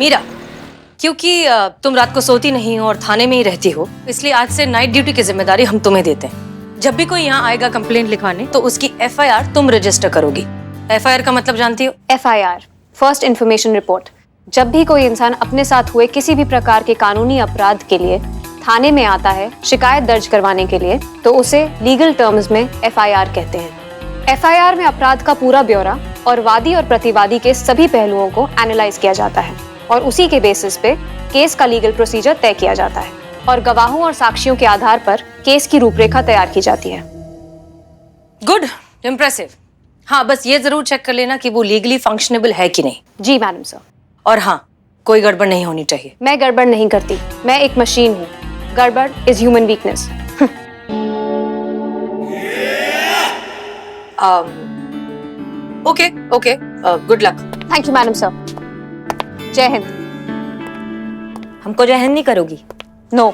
मीरा, क्योंकि तुम रात को सोती नहीं हो और थाने में ही रहती हो, इसलिए आज से नाइट ड्यूटी की जिम्मेदारी हम तुम्हें देते हैं। जब भी कोई यहाँ आएगा कंप्लेंट लिखवाने तो उसकी FIR तुम रजिस्टर करोगी। FIR का मतलब जानती हो? FIR first information report. जब भी कोई इंसान अपने साथ हुए किसी भी प्रकार के कानूनी अपराध के लिए थाने में आता है शिकायत दर्ज करवाने के लिए, तो उसे लीगल टर्म्स में FIR कहते हैं। FIR में अपराध का पूरा ब्यौरा और वादी और प्रतिवादी के सभी पहलुओं को एनालाइज किया जाता है और उसी के बेसिस पे केस का लीगल प्रोसीजर तय किया जाता है और गवाहों और साक्षियों के आधार पर केस की रूपरेखा तैयार की जाती है। Good, impressive. हाँ, बस ये जरूर चेक कर लेना कि वो लीगली फंक्शनेबल है कि नहीं। जी मैडम सर। और हाँ, कोई गड़बड़ नहीं होनी चाहिए। मैं गड़बड़ नहीं करती, मैं एक मशीन हूँ। गड़बड़ is human weakness. Okay okay, good luck. Thank you madam sir. जय हिंद। हमको जय हिंद नहीं करोगी? नो।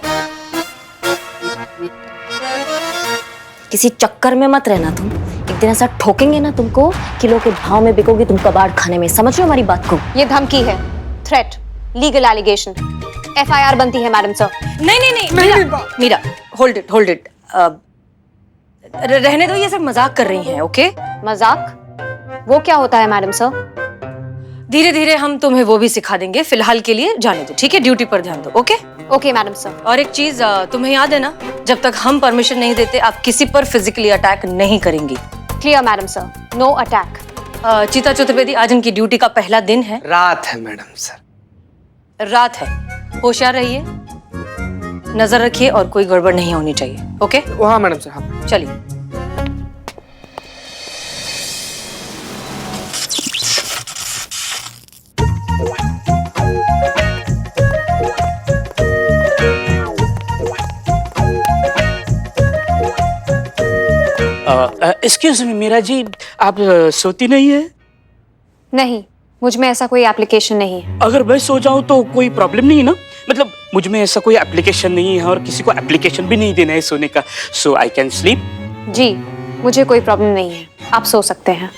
किसी चक्कर में मत रहना तुम, एक दिन ऐसा ठोकेंगे ना तुमको, किलो के भाव में बिकोगी तुम कबाड़ खाने में। समझ रहे हो हमारी बात को? ये धमकी है, थ्रेट, लीगल एलिगेशन। FIR बनती है मैडम सर। नहीं, मीरा, होल्ड इट। रहने दो, ये सब मजाक कर रही हैं, ओके? मजाक? वो क्या होता है मैडम सर? धीरे धीरे हम तुम्हें वो भी सिखा देंगे, फिलहाल के लिए जाने दो, ठीक है? ड्यूटी पर ध्यान दो, ओके? Okay madam sir. और एक चीज तुम्हें याद है ना, जब तक हम परमिशन नहीं देते आप किसी पर फिजिकली अटैक नहीं करेंगी। Clear madam sir, no attack. Cheeta Chaturvedi, आज इनकी ड्यूटी का पहला दिन है। रात है मैडम सर। रात है, होशियार रहिए, नजर रखिए और कोई गड़बड़ नहीं होनी चाहिए, ओके? हाँ मैडम सर, हाँ। चलिए। एक्सक्यूज मी मीरा जी, आप सोती नहीं है? नहीं, मुझ में ऐसा कोई एप्लीकेशन नहीं है। अगर मैं सो जाऊं तो कोई प्रॉब्लम नहीं है ना? मतलब मुझ में ऐसा कोई एप्लीकेशन नहीं है और किसी को एप्लीकेशन भी नहीं देना है सोने का, सो आई कैन स्लीप। जी, मुझे कोई प्रॉब्लम नहीं है, आप सो सकते हैं।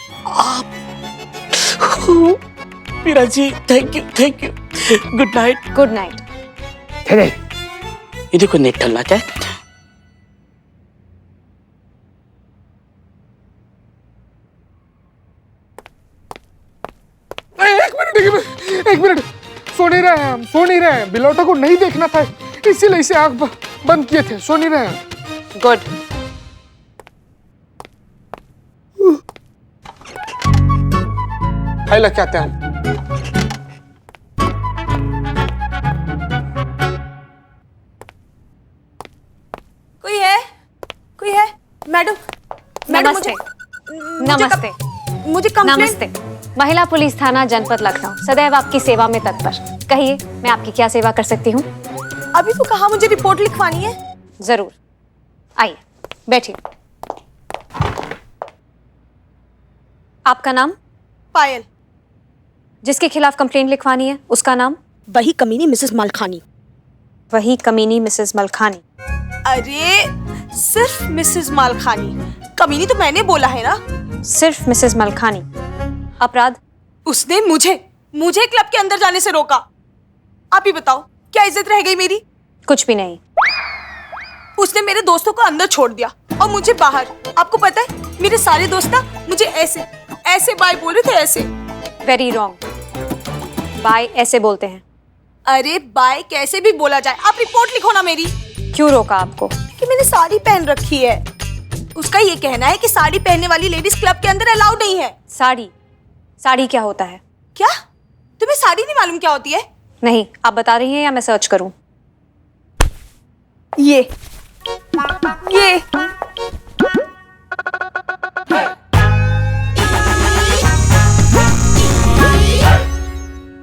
Meera ji, thank you. Good night. Good night. ये देखो नेट डलना क्या है? एक मिनट, सो नहीं रहे हैं। बिलौटा को नहीं देखना था, इसीलिए इसे आंख बंद किए थे। सो नहीं रहे हैं। गुड। हाय लग आते हैं। कोई है? मैडम, नमस्ते। नमस्ते। मुझे कंप्लेंट। नमस्ते। महिला पुलिस थाना जनपद लखनऊ सदैव आपकी सेवा में तत्पर। कहिए, मैं आपकी क्या सेवा कर सकती हूँ? अभी तो कहा मुझे रिपोर्ट लिखवानी है। जरूर, आइए बैठिए। आपका नाम? पायल। जिसके खिलाफ कंप्लेंट लिखवानी है उसका नाम? वही कमीनी मिसेस मालखानी। वही कमीनी मिसेस मलखानी। अरे सिर्फ मिसेस मालखानी, कमीनी तो मैंने बोला है ना। सिर्फ मिसेस मलखानी। अपराध? उसने मुझे क्लब के अंदर जाने से रोका। आप ही बताओ, क्या इज्जत रह गई मेरी? कुछ भी नहीं। उसने मेरे दोस्तों को अंदर छोड़ दिया और मुझे बाहर। आपको पता है, मेरे सारे दोस्त ना मुझे ऐसे बाय बोल रहे थे, ऐसे। Very wrong. बाय ऐसे बोलते हैं। अरे बाय कैसे भी बोला जाए, आप रिपोर्ट लिखो ना मेरी। क्यों रोका आपको? कि मैंने साड़ी पहन रखी है। उसका ये कहना है कि साड़ी पहनने वाली लेडीज क्लब के अंदर अलाउड नहीं है। साड़ी क्या होता है? क्या तुम्हें साड़ी नहीं मालूम क्या होती है? नहीं, आप बता रही हैं या मैं सर्च करूं? ये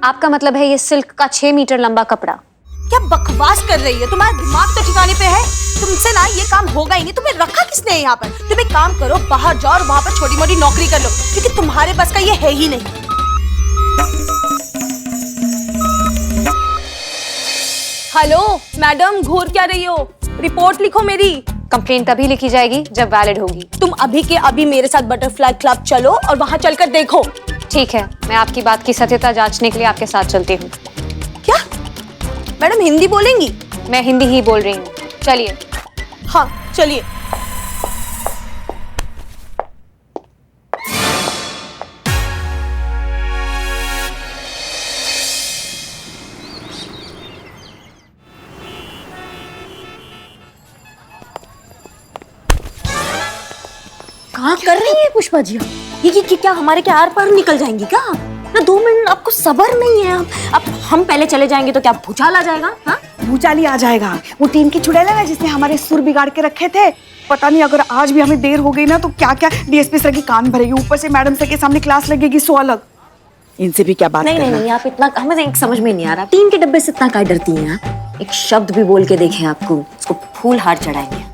आपका मतलब है ये सिल्क का 6 मीटर लंबा कपड़ा? क्या बकवास कर रही है? तुम्हारा दिमाग तो ठिकाने पे है? तुमसे ना ये काम होगा ही नहीं। तुम्हें रखा किसने है यहाँ पर? तुम एक काम करो, बाहर जाओ और वहाँ पर छोटी मोटी नौकरी कर लो, क्योंकि तुम्हारे बस का ये है ही नहीं। हेलो मैडम, घूर क्या रही हो? रिपोर्ट लिखो मेरी। कंप्लेंट तभी लिखी जाएगी जब वैलिड होगी। तुम अभी के अभी मेरे साथ बटरफ्लाई क्लब चलो और वहाँ चलकर देखो। ठीक है, मैं आपकी बात की सत्यता जांचने के लिए आपके साथ चलती हूँ। क्या मैडम हिंदी बोलेंगी? मैं हिंदी ही बोल रही हूँ, चलिए। हाँ चलिए। कहाँ कर रही है पुष्पा जी? ये क्या हमारे क्या आर पार निकल जाएंगी क्या? ना 2 मिनट आपको सब्र नहीं है? अब हम पहले चले जाएंगे तो क्या भूचाल आ जाएगा? हाँ, भूचाल ही आ जाएगा। वो टीम की चुड़ैल है ना जिसने हमारे सुर बिगाड़ के रखे थे, पता नहीं अगर आज भी हमें देर हो गई ना तो क्या क्या डीएसपी सर की कान भरेगी, ऊपर से मैडम सर के सामने क्लास लगेगी, सो अलग। इनसे भी क्या बात नहीं, आप इतना, हमें एक समझ में नहीं आ रहा, टीम के डब्बे से इतना क्या डरती हैं आप? एक शब्द भी बोल के देखें आपको, उसको फूल हार चढ़ाएंगे।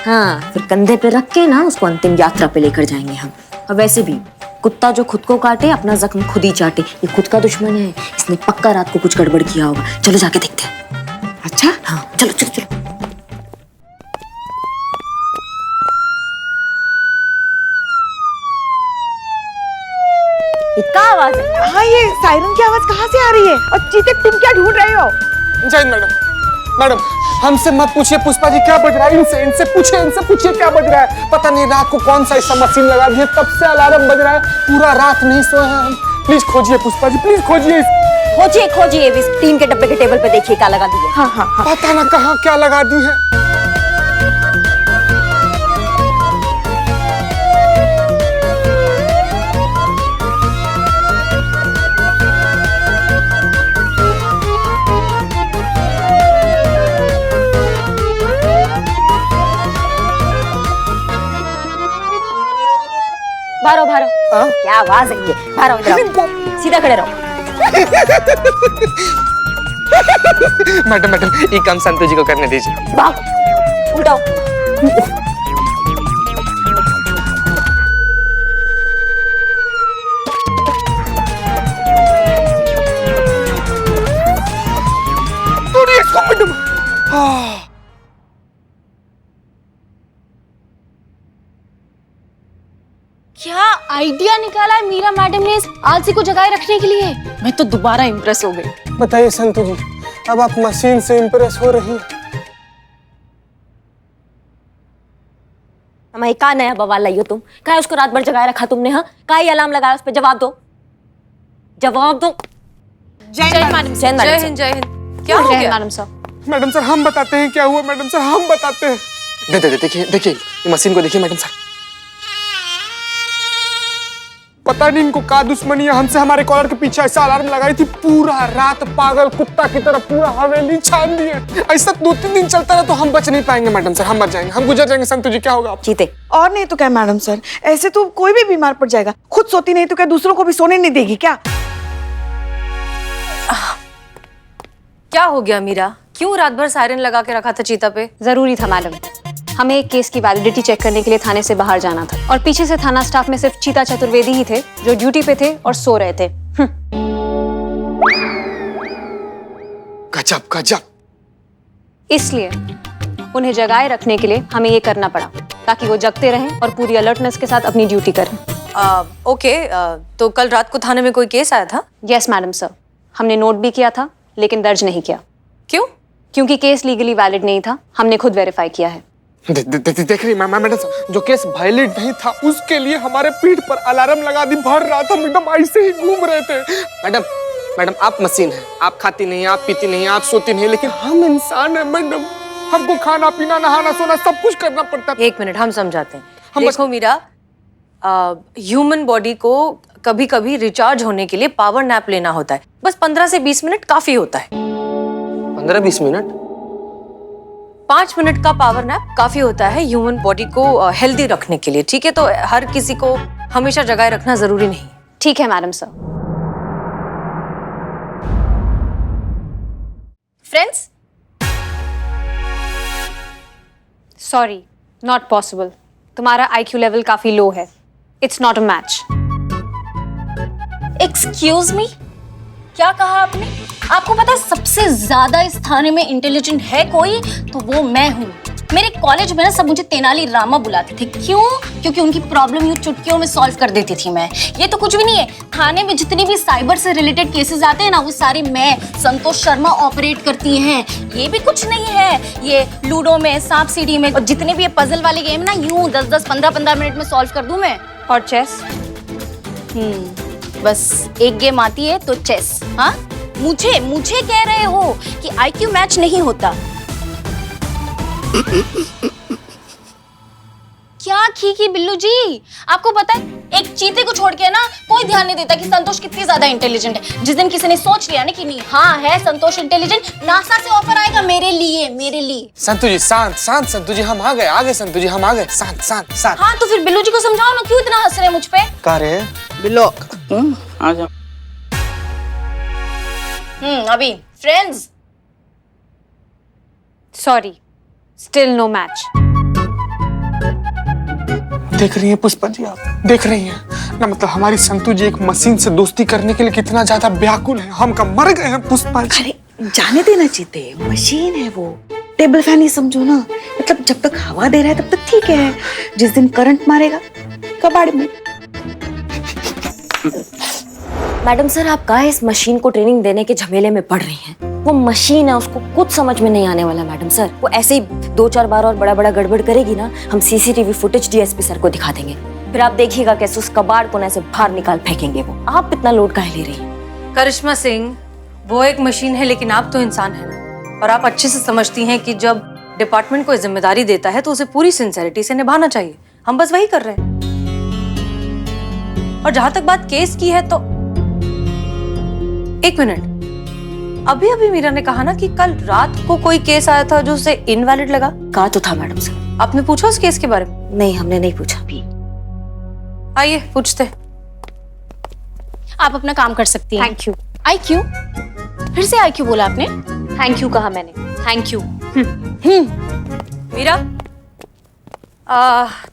हाँ, फिर कंधे पे रख के ना उसको अंतिम यात्रा पे लेकर जाएंगे हम। और वैसे भी कुत्ता जो खुद को काटे अपना जख्म खुद ही चाटे, ये खुद का दुश्मन है, इसने पक्का रात को कुछ गड़बड़ किया होगा। चलो जाके देखते हैं। अच्छा हाँ चलो चलो चलो। क्या आवाज है? हाँ, ये सायरन की आवाज कहाँ से आ रही है? और चीते तुम क्या ढूंढ रहे हो? जय हिंद मैडम। मैडम हमसे मत पूछिए पुष्पा जी क्या बज रहा है, इनसे पूछिए क्या बज रहा है। पता नहीं रात को कौन सा ऐसा मशीन लगा दिया, तब से अलार्म बज रहा है, पूरा रात नहीं सोए हैं हम। प्लीज खोजिए पुष्पा जी, प्लीज खोजिए। खोजिए इस टीम के डब्बे के टेबल पे देखिए क्या लगा दी है। हाँ। पता ना कहाँ क्या लगा दी है। बारो क्या आवाज है ये? बारो इधर आओ, सीधा खड़े रहो। मैडम ये काम संतोष जी को करने दीजिए। भाग, उल्टाओ। तोड़िए इसको मैडम। क्या आइडिया निकाला है मीरा मैडम ने इस आलसी को जगाए रखने के लिए। मैं तो दोबारा इम्प्रेस हो गई। बताइए संतु जी, अब आप मशीन से इम्प्रेस हो रही हैं? हमारी का नया बवाल लाई हो तुम? क्या उसको रात भर जगाए रखा तुमने? हाँ, का ही अलार्म लगाया उस पर? जवाब दो। जय मैडम। जय हिंद जय हिंद। क्या हो गया? मैडम साहब, मैडम सर हम बताते हैं क्या हुआ। मैडम सर हम बताते हैं। देखिए ये मशीन को देखिए मैडम सर। पता नहीं इनको का दुश्मनी है, हमसे हमारे कॉलर के पीछे ऐसा अलार्म लगाई थी, पूरा रात पागल कुत्ता की तरह पूरा हवेली छान दी है। ऐसा 2-3 दिन चलता रहा तो हम बच नहीं पाएंगे मैडम सर, हम मर जाएंगे, हम गुजर जाएंगे। संतु जी क्या होगा आप? चीते और नहीं तो क्या मैडम सर, ऐसे तो कोई भी बीमार पड़ जाएगा। खुद सोती नहीं तो क्या दूसरों को भी सोने नहीं देगी क्या? क्या हो गया मीरा? क्यों रात भर सायरन लगा के रखा था चीता पे? जरूरी था मैडम, हमें एक केस की वैलिडिटी चेक करने के लिए थाने से बाहर जाना था और पीछे से थाना स्टाफ में सिर्फ चीता चतुर्वेदी ही थे जो ड्यूटी पे थे और सो रहे थे। गजब। इसलिए उन्हें जगाए रखने के लिए हमें ये करना पड़ा ताकि वो जगते रहें और पूरी अलर्टनेस के साथ अपनी ड्यूटी करें। ओके, तो कल रात को थाने में कोई केस आया था? यस मैडम सर, हमने नोट भी किया था लेकिन दर्ज नहीं किया। क्यों? क्योंकि केस लीगली वैलिड नहीं था, हमने खुद वेरीफाई किया है। देख रही मैडम सर, जो केस वैलिड नहीं था उसके लिए हमारे पीठ पर अलार्म लगा दी, भर रात हम एकदम ऐसे ही घूम रहे थे। मैडम आप मशीन है, आप खाती नहीं, आप पीती नहीं, आप सोती नहीं, लेकिन हम इंसान है मैडम, हमको खाना पीना नहाना सोना सब कुछ करना पड़ता है। एक मिनट, हम समझाते हैं। देखो मीरा, ह्यूमन बॉडी को कभी कभी रिचार्ज होने के लिए पावर नैप लेना होता है। बस 15 से 20 मिनट काफी होता है। 15-20 मिनट? 5 मिनट का पावर नैप काफी होता है ह्यूमन बॉडी को हेल्दी रखने के लिए, ठीक है? तो हर किसी को हमेशा जगाए रखना जरूरी नहीं। ठीक है madam sir. Friends, sorry, not possible. तुम्हारा IQ लेवल काफी लो है। It's not a match. Excuse me, क्या कहा आपने? आपको पता है सबसे ज्यादा इस थाने में इंटेलिजेंट है कोई तो वो मैं हूँ। मेरे कॉलेज में ना सब मुझे तेनाली रामा बुलाते थे। क्यों? क्योंकि उनकी प्रॉब्लम यूं चुटकियों में सॉल्व कर देती थी मैं। ये तो कुछ भी नहीं है। थाने में जितनी भी साइबर से रिलेटेड केसेस आते हैं ना, वो सारे मैं संतोष शर्मा ऑपरेट करती हैं। ये भी कुछ नहीं है। ये लूडो में, सांप सीढ़ी में, और जितने भी ये पजल वाले गेम ना, यूं 10-10, 15-15 मिनट में सॉल्व कर दूं मैं। और चेस? बस एक गेम आती है तो चेस। हाँ, मुझे कह रहे हो कि IQ मैच नहीं होता? क्या खीकी बिल्लू जी, आपको पता है एक चीते को छोड़ के ना कोई ध्यान नहीं देता कि संतोष कितनी ज्यादा इंटेलिजेंट है। जिस दिन किसी ने सोच लिया ना कि नहीं, हाँ है संतोष इंटेलिजेंट, नासा से ऑफर आएगा मेरे लिए। संतु जी शांत संतु जी, हम आ गए संतु जी, हम आ गए। शांत। हाँ तो फिर बिल्लू जी को समझाओ ना, क्यों इतना हंस रहे हैं मुझ पे? का रे बिल्लो आ जाओ। अभी friends. Sorry, still no match. देख रही हैं पुष्पा जी, आप देख रही हैं ना, मतलब हमारी संतु जी एक मशीन से दोस्ती करने के लिए कितना ज्यादा व्याकुल है। हम कब मर गए हैं पुष्पा जी। अरे जाने देना चीते, मशीन है वो, टेबल फैन ही समझो ना। मतलब जब तक हवा दे रहा है तब तक ठीक है, जिस दिन करंट मारेगा कबाड़ में। मैडम सर, आप काहे इस मशीन को ट्रेनिंग देने के झमेले में पड़ रही हैं? वो मशीन है, उसको कुछ समझ में नहीं आने वाला मैडम सर। वो ऐसे ही 2-4 बार और बड़ा गड़बड़ करेगी ना, हम CCTV फुटेज DSP सर को दिखा देंगे। फिर आप देखिएगा कैसे उस कबाड़ को ना ऐसे बाहर निकाल फेंकेंगे वो। आप इतना लोड काहे ले रही हैं? करिश्मा सिंह, वो एक मशीन है लेकिन आप तो इंसान है ना, और आप अच्छे से समझती हैं कि जब डिपार्टमेंट को जिम्मेदारी देता है तो उसे पूरी सिंसेरिटी से निभाना चाहिए। हम बस वही कर रहे हैं। और जहां तक बात केस की है तो एक मिनट, अभी मीरा ने कहा ना कि कल रात को कोई केस आया था जो उसे इनवैलिड लगा। कहा तो था मैडम सर। आपने पूछा उस केस के बारे में? नहीं, हमने नहीं पूछा भी। आइए पूछते। आप अपना काम कर सकती हैं। Thank you. IQ? फिर से IQ बोला आपने? थैंक यू कहा मैंने। Thank you. मीरा,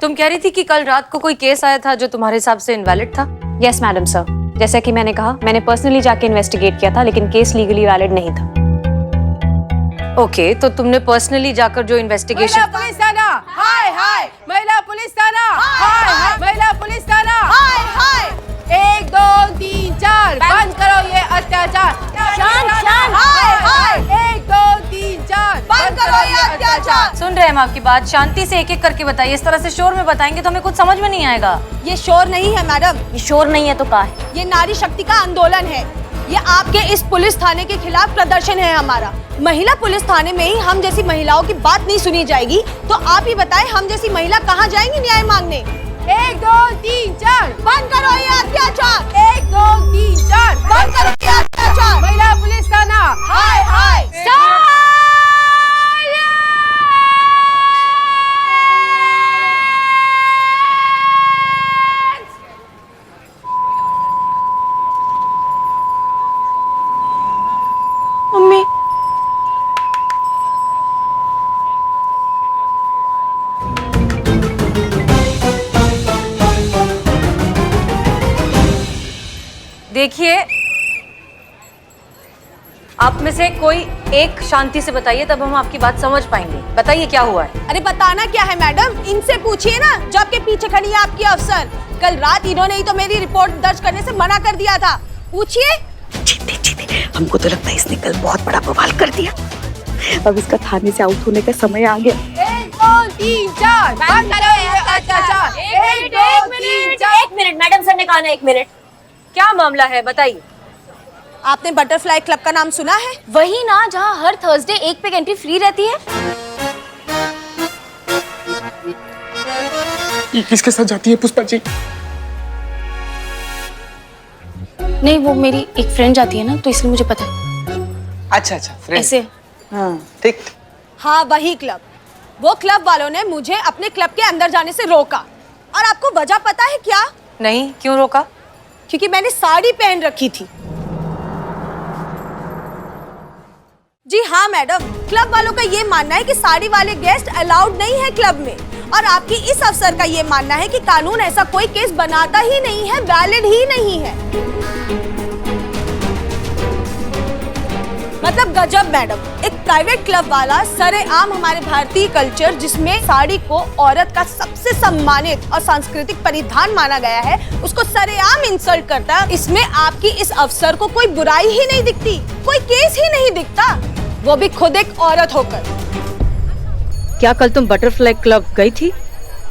तुम कह रही थी कि कल रात को कोई केस आया था जो तुम्हारे हिसाब से इनवैलिड था। यस मैडम सर, जैसा कि मैंने कहा, मैंने पर्सनली जाके इन्वेस्टिगेट किया था, लेकिन केस लीगली वैलिड नहीं था। ओके, तो तुमने पर्सनली जाकर जो इन्वेस्टिगेशन। पुलिस थाना, हाय हाय। महिला पुलिस थाना, हाय हाय। महिला पुलिस थाना, हाय हाय। 1 2 3 4, बंद करो ये अत्याचार। शांत, हाय हाय। 1 2 3 4, बंद करो ये अत्याचार। सुन रहे हैं हम आपकी बात, शांति से एक-एक करके बताइए। इस तरह से शोर में बताएंगे तो हमें कुछ समझ में नहीं आएगा। ये शोर नहीं है मैडम, ये शोर नहीं है तो का है? ये नारी शक्ति का आंदोलन है। ये आपके इस पुलिस थाने के खिलाफ प्रदर्शन है हमारा। महिला पुलिस थाने में ही हम जैसी महिलाओं की बात नहीं सुनी जाएगी तो आप ही बताएं, हम जैसी महिला कहाँ जाएंगी न्याय मांगने? 1 2 3 4, बंद करो ये अत्याचार। 1 2 3 4, बंद करो ये अत्याचार। महिला पुलिस थाना, हाय हाय। मम्मी, देखिए, आप में से कोई एक शांति से बताइए, तब हम आपकी बात समझ पाएंगे। बताइए क्या हुआ है? अरे बताना क्या है मैडम, इनसे पूछिए ना, जो आपके पीछे खड़ी है आपकी अफसर। कल रात इन्होंने ही तो मेरी रिपोर्ट दर्ज करने से मना कर दिया था। पूछिए। जीते, हमको तो लगता है इसने कल बहुत बड़ा बवाल कर दिया। अब इसका थाने से आउट होने का समय आ गया। 1 2 3 4, बंद करो ये अत्याचार। 1 2 3 4। 1 मिनट, मैडम सर ने कहा ना 1 मिनट। क्या मामला है बताइए। आपने बटरफ्लाई क्लब का नाम सुना है? वही ना, जहाँ हर थर्सडे एक पे एंट्री फ्री रहती है। ये किसके साथ जाती है पुष्पा जी? नहीं, वो मेरी एक फ्रेंड जाती है ना, तो इसलिए मुझे पता है। अच्छा फ्रेंड। ऐसे। ठीक। हाँ वही क्लब। वो क्लब वालों ने मुझे अपने क्लब के अंदर जाने से रोका। और आपको वजह पता है क्या? नहीं, क्यों रोका? क्योंकि मैंने साड़ी पहन रखी थी। जी हाँ मैडम, क्लब वालों का ये मानना है कि साड़ी वाले गेस्ट अलाउड नहीं है क्लब में। और आपकी इस अफसर का ये मानना है कि कानून ऐसा कोई केस बनाता ही नहीं है, वैलिड ही नहीं है। मतलब गजब मैडम, एक प्राइवेट क्लब वाला सरेआम हमारे भारतीय कल्चर जिसमें साड़ी को औरत का सबसे सम्मानित और सांस्कृतिक परिधान माना गया है, उसको सरेआम इंसल्ट करता है। इसमें आपकी इस अफसर को कोई बुराई ही नहीं दिखती, कोई केस ही नहीं दिखता, वो भी खुद एक औरत होकर। क्या कल तुम बटरफ्लाई क्लब गई थी?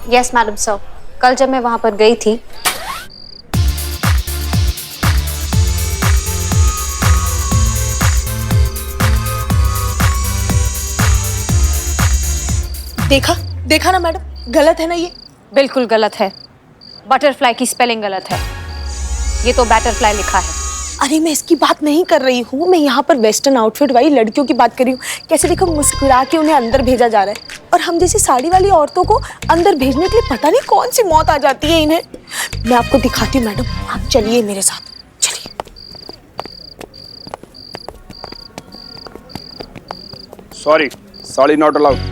यस मैडम सर, कल जब मैं वहां पर गई थी देखा ना मैडम, गलत है ना ये? बिल्कुल गलत है। बटरफ्लाई की स्पेलिंग गलत है, ये तो बैटरफ्लाई लिखा है। अरे मैं इसकी बात नहीं कर रही हूँ, मैं यहाँ पर वेस्टर्न आउटफिट वाली लड़कियों की बात कर रही हूँ। कैसे देखो मुस्कुरा के उन्हें अंदर भेजा जा रहा है, और हम जैसी साड़ी वाली औरतों को अंदर भेजने के लिए पता नहीं कौन सी मौत आ जाती है इन्हें। मैं आपको दिखाती हूँ मैडम, आप चलिए मेरे साथ, चलिए। Sorry, sari not allowed.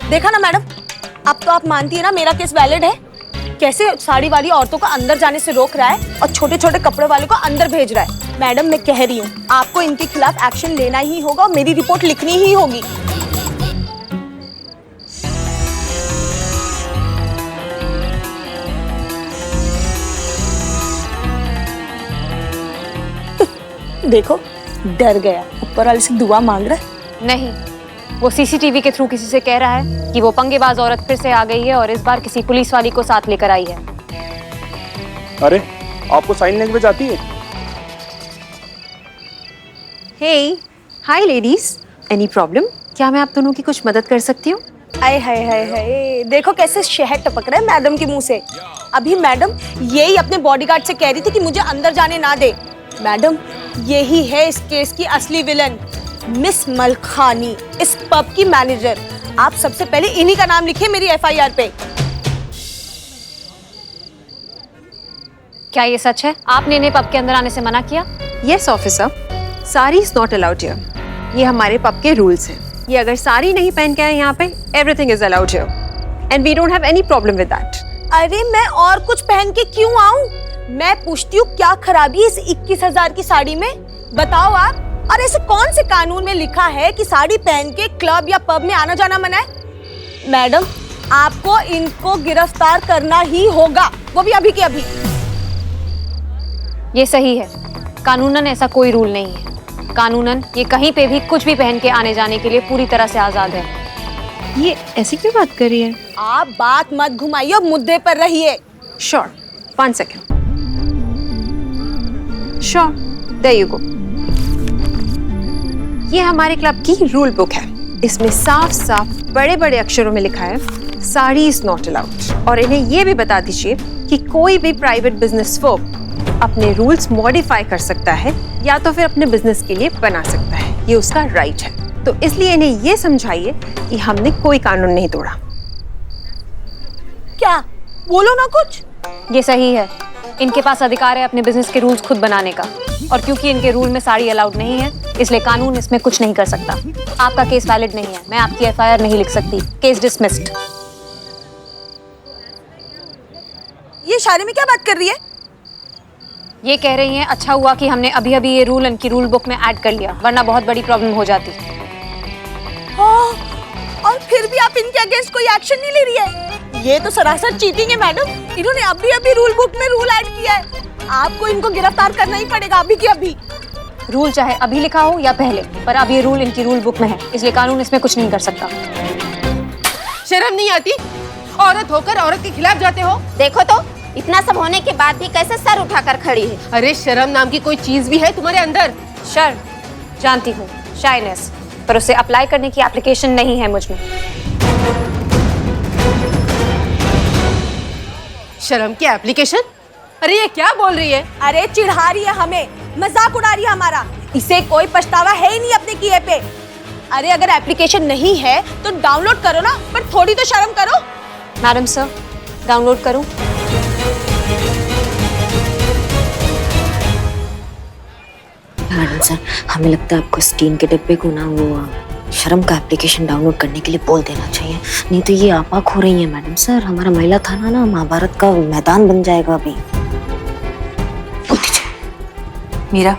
देखा ना मैडम, अब तो आप मानती है ना मेरा केस वैलिड है। कैसे साड़ी वाली औरतों को अंदर जाने से रोक रहा है और छोटे छोटे कपड़े वालों को अंदर भेज रहा है। मैडम मैं कह रही हूँ, आपको इनके खिलाफ एक्शन लेना ही होगा और मेरी रिपोर्ट लिखनी ही होगी। देखो डर गया, ऊपर वाले से दुआ मांग रहा है। नहीं, वो सीसीटीवी के थ्रू किसी से कह रहा है कि वो पंगेबाज औरत फिर से आ गई है और इस बार किसी पुलिस वाली को साथ लेकर आई है। अरे आपको साइन लैंग्वेज आती है? हे, हाय लेडीज, एनी प्रॉब्लम? क्या मैं आप दोनों की कुछ मदद कर सकती हूँ? आए हाय हाय हाय, देखो कैसे शहद टपक रहा है मैडम के मुंह से। अभी मैडम यही अपने बॉडीगार्ड से कह रही थी कि मुझे अंदर जाने ना दे। मैडम यही है इस केस की असली विलन, मिस मलखानी, इस पब की मैनेजर। आप सबसे पहले इन्हीं का नाम लिखिए मेरी एफआईआर पे। क्या ये सच है? आपने इन्हें पब के अंदर आने से मना किया? Yes officer, sari is not allowed here. ये हमारे पब के रूल्स हैं। ये अगर साड़ी नहीं पहन के आए यहाँ पे, everything is allowed here and we don't have any problem with that. अरे मैं और कुछ पहन के क्यों आऊं? मैं पूछती हूँ क्या खराबी है इस 21,000 की साड़ी में? बताओ आप। और ऐसे कौन से कानून में लिखा है कि साड़ी पहन के क्लब या पब में आना जाना मना है? मैडम आपको इनको गिरफ्तार करना ही होगा, वो भी अभी के अभी। ये सही है, कानूनन ऐसा कोई रूल नहीं है। कानूनन ये कहीं पे भी कुछ भी पहन के आने जाने के लिए पूरी तरह से आजाद है। ये ऐसी क्यों बात कर रही है? आप बात मत घुमाइए, मुद्दे पर रहिए। Sure, 1 second. Sure, there you go. ये हमारे क्लब की रूल बुक है। इसमें साफ साफ बड़े बड़े अक्षरों में लिखा है साड़ी इज नॉट अलाउड। और इन्हें ये भी बता दीजिए कि कोई भी प्राइवेट बिजनेस फर्म अपने रूल्स मॉडिफाई कर सकता है या तो फिर अपने बिजनेस के लिए बना सकता है, ये उसका राइट है। तो इसलिए इन्हें ये समझाइए कि हमने कोई कानून नहीं तोड़ा। क्या बोलो ना कुछ। ये सही है, इनके पास अधिकार है अपने बिजनेस के रूल्स खुद बनाने का, और क्योंकि इनके रूल में साड़ी अलाउड नहीं है इसलिए कानून इसमें कुछ नहीं कर सकता। आपका केस वैलिड नहीं है, मैं आपकी एफआईआर नहीं लिख सकती। Case dismissed. ये इशारे में क्या बात कर रही है? ये कह रही हैं अच्छा हुआ कि हमने अभी अभी ये रूल इनकी रूल बुक में ऐड कर लिया, वरना बहुत बड़ी प्रॉब्लम हो जाती। हाँ, और फिर भी आप इनके अगेंस्ट कोई एक्शन नहीं ले रही है? ये तो सरासर चीटिंग है मैडम। इन्होंने अभी अभी रूल बुक में रूल ऐड किया है, आपको इनको गिरफ्तार करना ही पड़ेगा अभी के अभी। रूल चाहे अभी लिखा हो या पहले, पर अब ये रूल इनकी रूल बुक में है, इसलिए कानून इसमें कुछ नहीं कर सकता। शर्म नहीं आती? औरत होकर औरत के खिलाफ जाते हो? देखो तो, इतना सब होने के बाद भी कैसे सर उठाकर खड़ी है। अरे शर्म नाम की कोई चीज भी है तुम्हारे अंदर? शर्म जानती हूँ, शाइनेस, पर उसे अप्लाई करने की एप्लीकेशन नहीं है मुझ में। शर्म की एप्लीकेशन? अरे ये क्या बोल रही है? अरे चिढ़ा रही है हमें, मजाक उड़ा रही है हमारा। इसे कोई पछतावा है ही नहीं अपने किए पे। अरे अगर एप्लीकेशन नहीं है तो डाउनलोड करो ना, पर थोड़ी तो शर्म करो। मैडम सर, डाउनलोड करूं? मैडम सर, हमें लगता है आपको स्टीन के डिब्बे को ना वो शर्म का एप्लीकेशन डाउनलोड करने के लिए बोल देना चाहिए, नहीं तो ये आपाक हो रही है मैडम सर। हमारा महिला थाना ना महाभारत का मैदान बन जाएगा अभी। मीरा,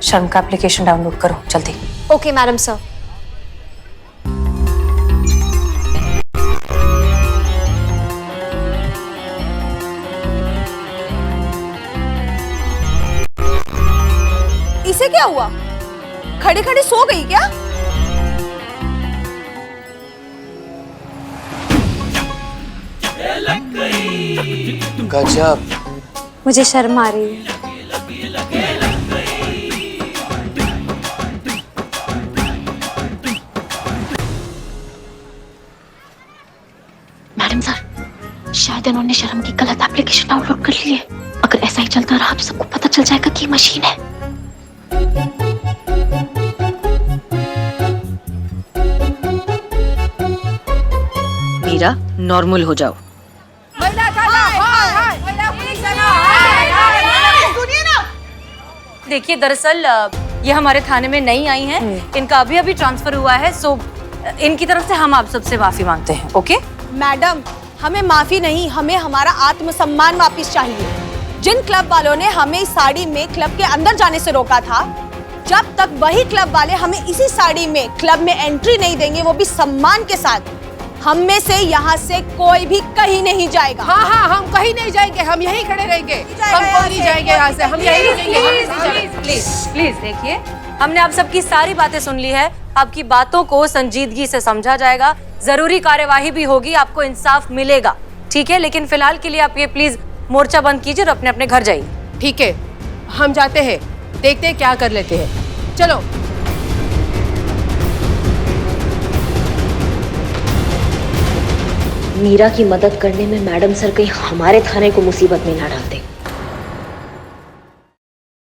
शर्म का एप्लीकेशन डाउनलोड करो जल्दी। Okay madam sir. इसे क्या हुआ? खड़े खड़े सो गई क्या? गजब। मुझे शर्म आ रही है। मैडम सर, शायद इन्होंने शर्म की गलत एप्लीकेशन डाउनलोड कर ली है। अगर ऐसा ही चलता रहा तो सबको पता चल जाएगा कि ये मशीन है। मीरा, नॉर्मल हो जाओ। देखिए दरअसल ये हमारे थाने में नई आई हैं, इनका अभी अभी ट्रांसफर हुआ है, सो इनकी तरफ से हम आप सबसे माफी मांगते हैं। ओके मैडम, हमें माफी नहीं, हमें हमारा आत्मसम्मान वापस चाहिए। जिन क्लब वालों ने हमें इस साड़ी में क्लब के अंदर जाने से रोका था, जब तक वही क्लब वाले हमें इसी साड़ी में क्लब में एंट्री नहीं देंगे, वो भी सम्मान के साथ, हम में से यहाँ से कोई भी कहीं नहीं जाएगा। हाँ हाँ, हम कहीं नहीं जाएंगे, हम यहीं खड़े रहेंगे। हम कोई नहीं जाएंगे यहाँ से, हम यहीं रहेंगे। प्लीज प्लीज देखिए, हमने आप सबकी सारी बातें सुन ली है। आपकी बातों को संजीदगी से समझा जाएगा, जरूरी कार्यवाही भी होगी, आपको इंसाफ मिलेगा, ठीक है? लेकिन फिलहाल के लिए आप ये प्लीज मोर्चा बंद कीजिए और अपने अपने घर जाइए। ठीक है, हम जाते हैं, देखते हैं क्या कर लेते हैं। चलो। मीरा की मदद करने में मैडम सर कहीं हमारे थाने को मुसीबत में ना डाल दे।